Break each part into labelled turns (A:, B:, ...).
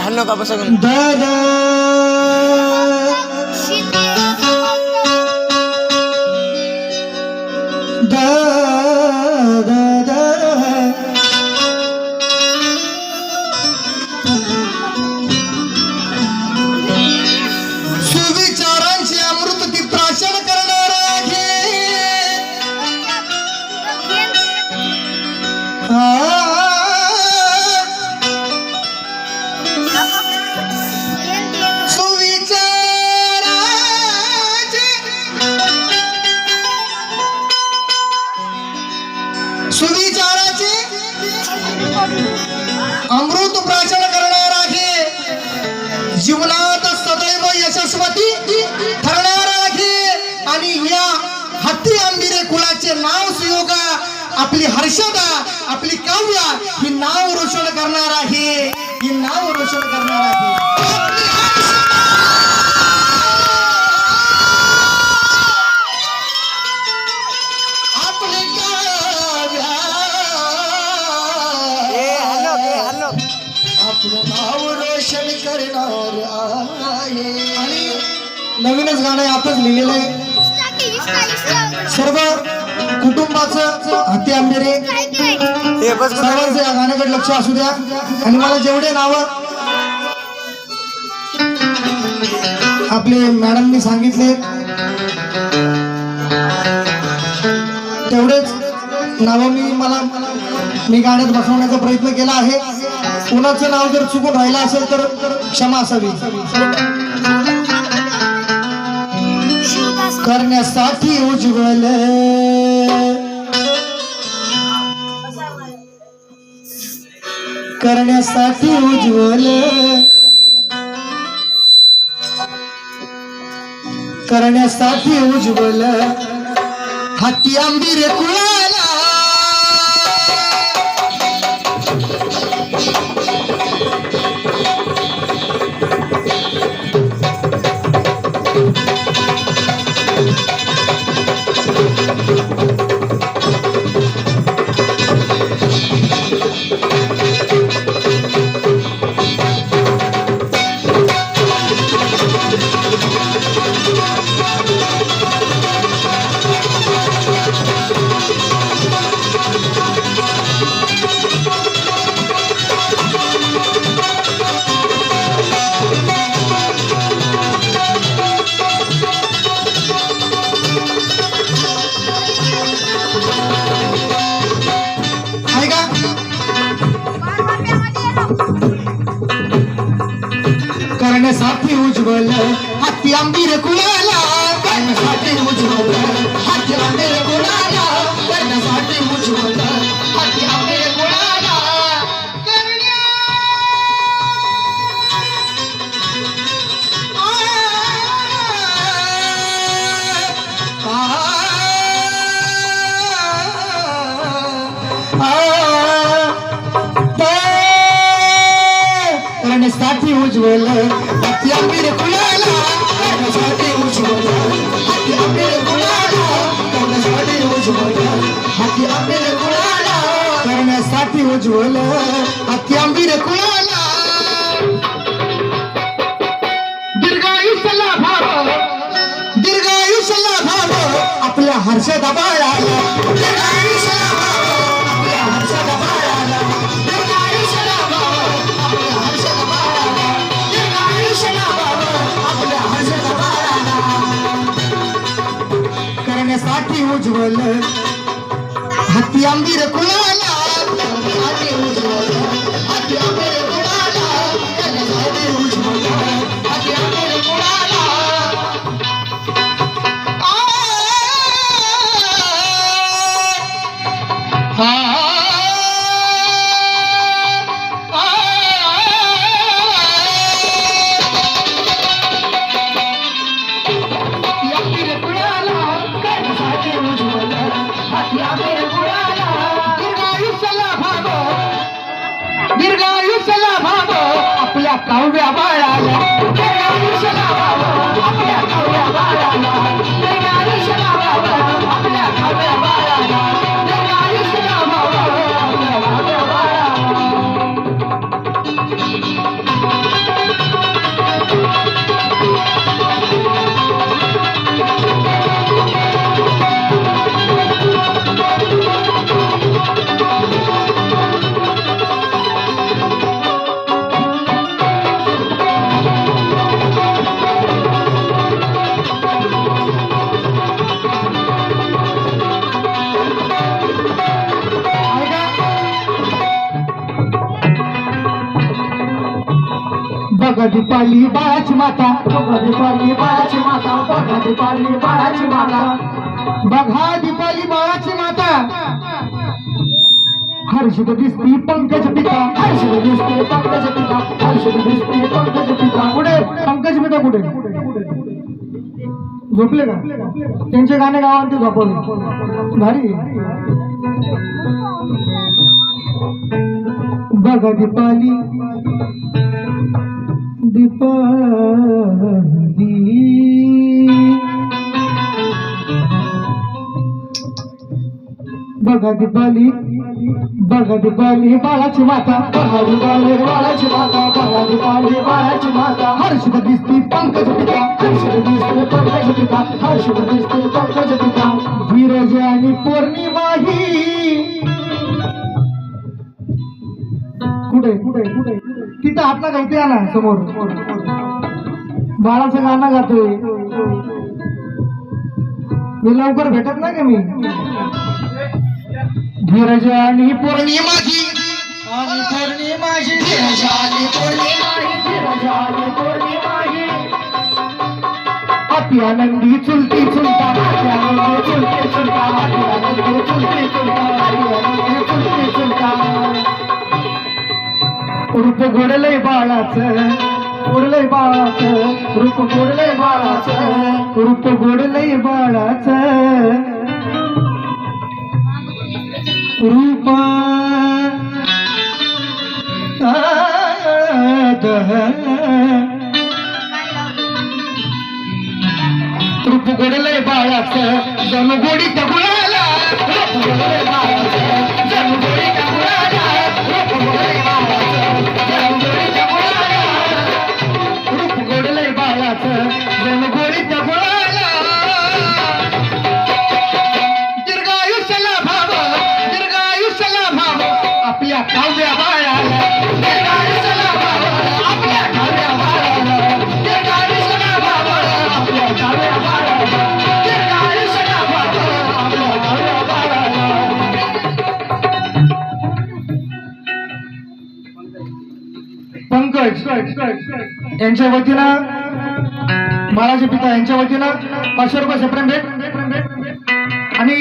A: हल्लो का बसा
B: दादा सुविचारांचे अमृत ती प्राशन करणार आहे सुविचाराचे अमृत प्राशन करणार आहे जीवनात सदैव यशस्वी ठरणार आहे आणि या हत्ती आंबिरे कुळाचे नाव सुयोगा आपली हर्षदा आपली काव्या ही नाव रोशन करणार आहे ही नाव रोशन करणार आहे आपलं नाव रोशन करणार आहे आणि नवीनच गाणं आताच लिहिलेलं आहे सर्व कुटुंबाचं हत्ती आंबेरे सर्वांचं या गाण्याकडे लक्ष असू द्या आणि मला जेवढे नाव आपले मॅडमनी सांगितले तेवढेच नाव मी गाण्यात बसवण्याचा प्रयत्न केला आहे कुणाचं नाव जर चुकून राहिलं असेल तर क्षमा असावी करण्यासाठी उज्ज्वल करण्यासाठी उज्ज्वल करण्यासाठी उज्ज्वल हत्ती आंबीर कुळाला करण्यासाठी उज्ज्वल हत्ती आंबीर कुळाला करण्यासाठी उज्ज्वल हत्ती आंबीर कुळाला करण्यासाठी उज्ज्वल हत्ती आंबीर कुळाला करण्यासाठी उज्ज्वल हत्ती आंबीर कुळाला करण्यासाठी उज्ज्वल हत्ती आंबीर कुळाला करण्यासाठी उज्ज्वल हत्ती आंबीर कुळाला करण्यासाठी उज्ज्वल हत्ती आंबीर कुळाला दीर्घायुष्य लाभावं आपल्या हर्षदा बाळाला दीर्घायुष्य लाभावं आपल्या हर्षदा बाळाला करण्यासाठी उज्ज्वल हत्ती आंबीर कुळाला करण्यासाठी उज्ज्वल हत्ती आंबीर कुळाला करण्यासाठी उज्ज्वल हत्ती आंबीर कुळाला दीर्घायुष्य लाभावं आपल्या काव्या बाळाला दीर्घायुष्य लाभावं आपल्या काव्या बाळाला दीर्घायुष्य लाभावं आपल्या काव्या दीपाली बाळाची माता,
A: बघा दीपाली बाळाची माता, बघा दीपाली बाळाची माता,
B: बघा दीपाली बाळाची माता, हर्षित दिसती पंकज पिता,
A: हर्षद दिसते पंकज पिता, हर्षद दिसते पंकज पिता.
B: कुठे पंकज पिता कुठे झोपले का? त्यांचे गाणे गावांचे झोपवले भारी. बघा दीपाली दीपाली बघा दीपाली, बघा दीपाली बाळाची माता,
A: बघा दीपाली बाळाची माता, बघा दीपाली बाळाची माता,
B: हर्षित दिसती पंकज पिता,
A: हर्षद दिसते पंकज पिता, हर्षद दिसते पंकज पिता.
B: धीरज आणि पौर्णिमा ही कुठे कुठे कुठे तिथं हात ना गायते ना समोर बाळाचं गाणं गातोय. मी लवकर भेटत नाही का मी. धीरज आणि पौर्णिमा ही आणि पौर्णिमा ही
A: धीरज आणि पौर्णिमा ही, धीरज आणि पौर्णिमा ही,
B: अति आनंदी चुलती चुलता,
A: अति आनंदी चुलते चुलता, अति आनंदी चुलते चुलता, अति आनंदी चुलते चुलता.
B: रूप गोडलय बाळाचं, गोडलय बाळाचं,
A: रूप गोडलय बाळाचं,
B: रूप गोडलय बाळाचं, रूप रूप गोडलय बाळाचं, जणू गोडी गुळाला,
A: रूप गोडलय बाळाचं, जणू गोडी गुळाला, रूप गोडलय बाळाचं, जणू गोडी गुळाला.
B: रूप गोडलय बाळाचं, जणू गोडी गुळाला. दीर्घायुष्याला भाव, दीर्घायुष्याला भाव आपल्या काव्या बाळाला,
A: दीर्घायुष्याला भाव, आपल्या काव्या बाळाला, दीर्घायुष्याला भाव, आपल्या काव्या बाळाला, दीर्घायुष्याला भाव, आपल्या काव्या बाळाला.
B: पंकज यांच्या वतीनं, बाळाचे पिता यांच्या वतीनं 500 रुपये सेपरेट भेट. आणि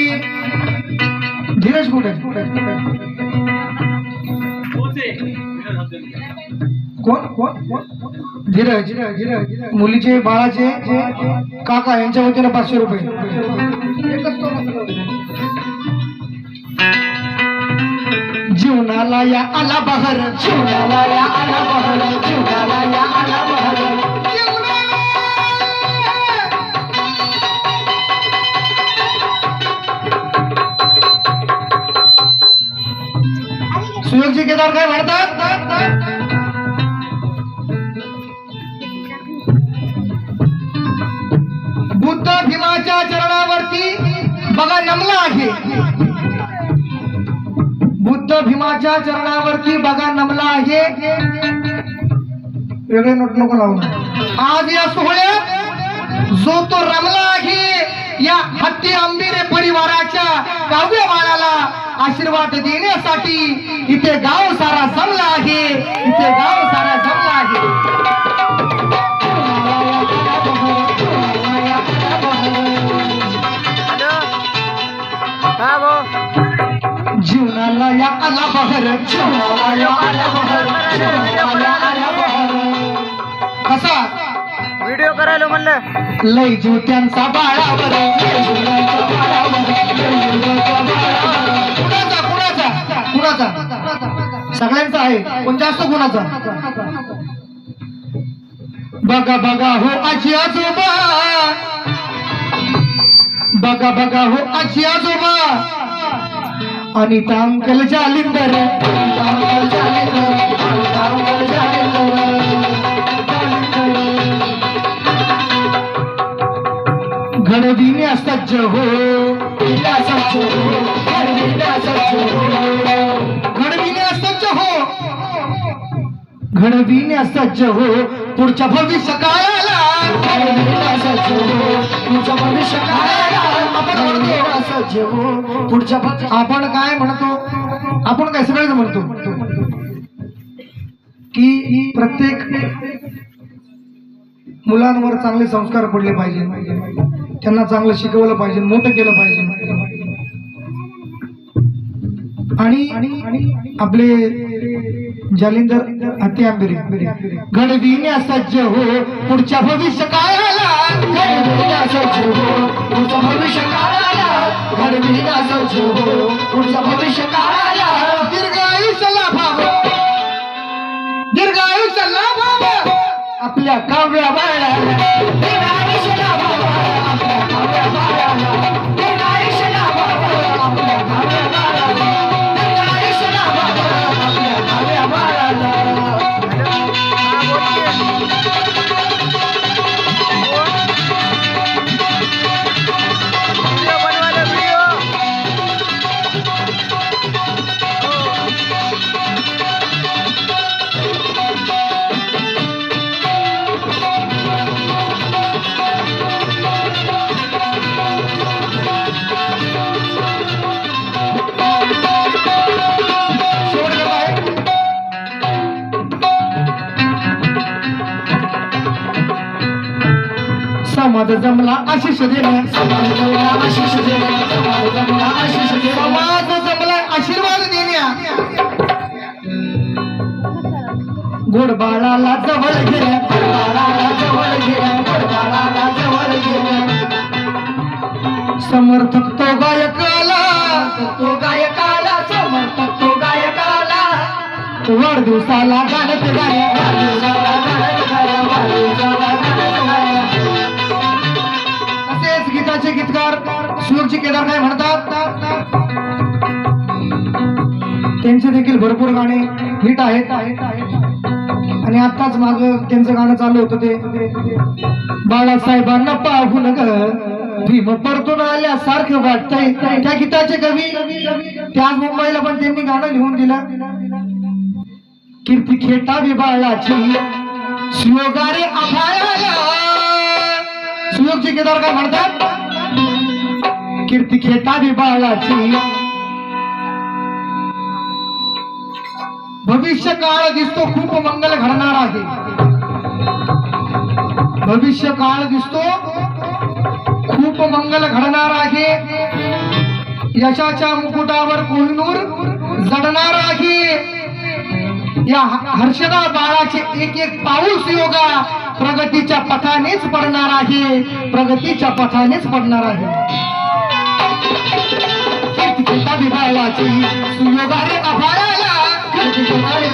B: धीरज कुठे कोण कोण धीरज मुलीचे बाळाचे काका यांच्या वतीनं 500 रुपये. जीवनाला या आला बहर,
A: जीवनाला या आला बहर, जीवनाला या आला बहर.
B: सुयोगजी केदार काय म्हणतात? बुद्ध भीमाच्या चरणावरती बघा नमला आहे, बुद्ध भीमाच्या चरणावरती बघा नमला आहे. वेगळे नोट नको लावून. आज या सोहळ्यात जो तो रमला आहे, या हत्ती आंबिरे परिवाराच्या काव्य बाळाला आशीर्वाद देण्यासाठी इथे गाव सारा जमला आहे, इथे गाव सारा जमला आहे. जीवनाला या आला बहर,
A: जीवनाला या आला बहर, जीवनाला आला बहर.
B: कसा
C: व्हिडिओ करायला म्हणलं
B: लय ज्योत्यांचा बाळावर, कुणाचा कुणाचा कुणाचा सगळ्यांचा आहे, पण जास्त कुणाचा. बघा बघा हो आजी आजोबा, बघा बघा हो आजी आजोबा, Anita uncle Jalindar,
A: uncle Jalindar, uncle Jalindar.
B: घडविण्या सज्ज हो,
A: घडविण्या सज्ज हो, घडविण्या सज्ज हो,
B: घडविण्या सज्ज हो, घडविण्या सज्ज हो पुढच्या भविष्य काळाला,
A: घडविण्या सज्ज हो, तुझं भविष्य काळाला.
B: आपण म्हणतो
A: सज्ज हो, पुढच्या भविष्य.
B: आपण काय म्हणतो, आपण काय सगळेच म्हणतो की प्रत्येक मुलांवर चांगले संस्कार पडले पाहिजे, त्यांना चांगलं शिकवलं पाहिजे, मोठं केलं पाहिजे. आणि आपले जालिंदर हत्ती आंबेरे घडविण्या सज्ज हो पुढच्या भविष्य काळाला, घडविण्या सज्ज हो पुढच्या भविष्य काळाला, घडविण्या सज्ज हो पुढच्या भविष्य काळाला. दीर्घायुष्य लाभावं, दीर्घायुष्य लाभावं आपल्या काव्या बाळाला, दीर्घायुष्य लाभावं आपल्या काव्या बाळाला, दीर्घायुष्य लाभावं आपल्या काव्या बाळाला, दीर्घायुष्य लाभावं आपल्या काव्या बाळाला.
C: हा, बोल की. व्हिडिओ बनवायला व्हिडिओ.
B: सोडलं बाहेर. समाज जमला आशिष देणे, समाज जमला आशिष देणे, समाज जमला आशिष देणे, समाज जमला आशीर्वाद देण्या. गोड बाळाला जवळ घेण्या, गोड बाळाला जवळ घेण्या, गोड बाळाला जवळ घेण्या. समर्थक तो गायकाला, तो गायकाला, समर्थक तो गायकाला. वाढदिवसाला गाणं ते गाण्या, वाढदिवसाला गाणं ते गाण्या, वाढदिवसाला गाणं ते गाण्या. तसेच गीताचे गीतकार सुयोगजी केदार काय म्हणतात, त्यांचे देखील भरपूर गाणे हिट आहेत. आणि आताच माग त्यांचं गाणं चालू होतं ते बाळासाहेबांना पाहून ग भीम परतून आल्यासारखं वाटतंय. त्या गीताचे कवी त्याच मुंबईला पण त्यांनी गाणं लिहून दिलं. कीर्ती खेटावी बाळाची सुयोगारे आभाळाला. सुयोगजी केदार काय म्हणतात, कीर्ती खेटावी बाळाची. भविष्य काळ दिसतो खूप मंगल घडणार आहे, भविष्य काळ दिसतो खूप मंगल घडणार आहे. यशाच्या मुकुटावर कोहिनूर जडणार आहे. या हर्षदा बाळाचे एक एक पाऊल सुयोगा प्रगतीच्या पथानेच पडणार आहे, प्रगतीच्या पथानेच पडणार आहे. कीर्ती बाळाची सुयोगारे आभाळाला, कीर्ती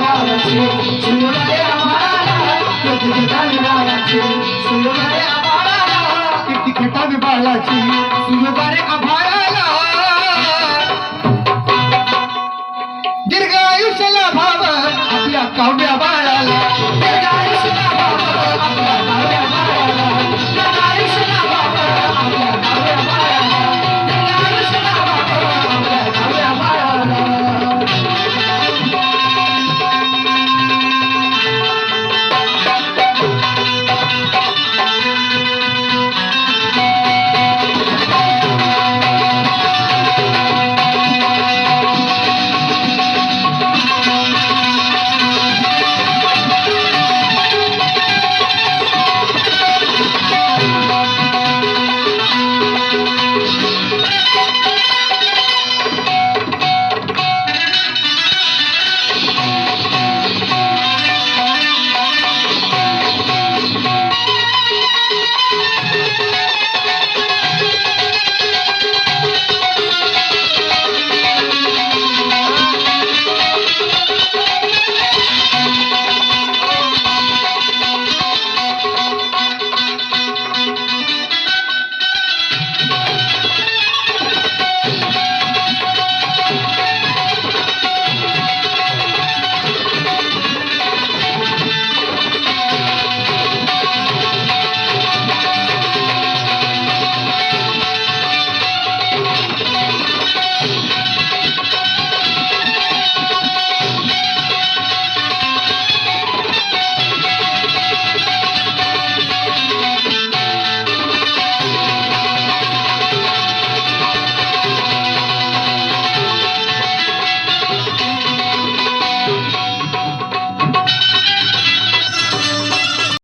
B: बाळाची सुयोगारे आभाळाला, कीर्ती बाळाची सुयोगारे आभाळाला, कीर्ती बाळाची सुयोगारे आभाळाला. दीर्घ आयुष्य लाभावं आपल्या काव्या बाळाला,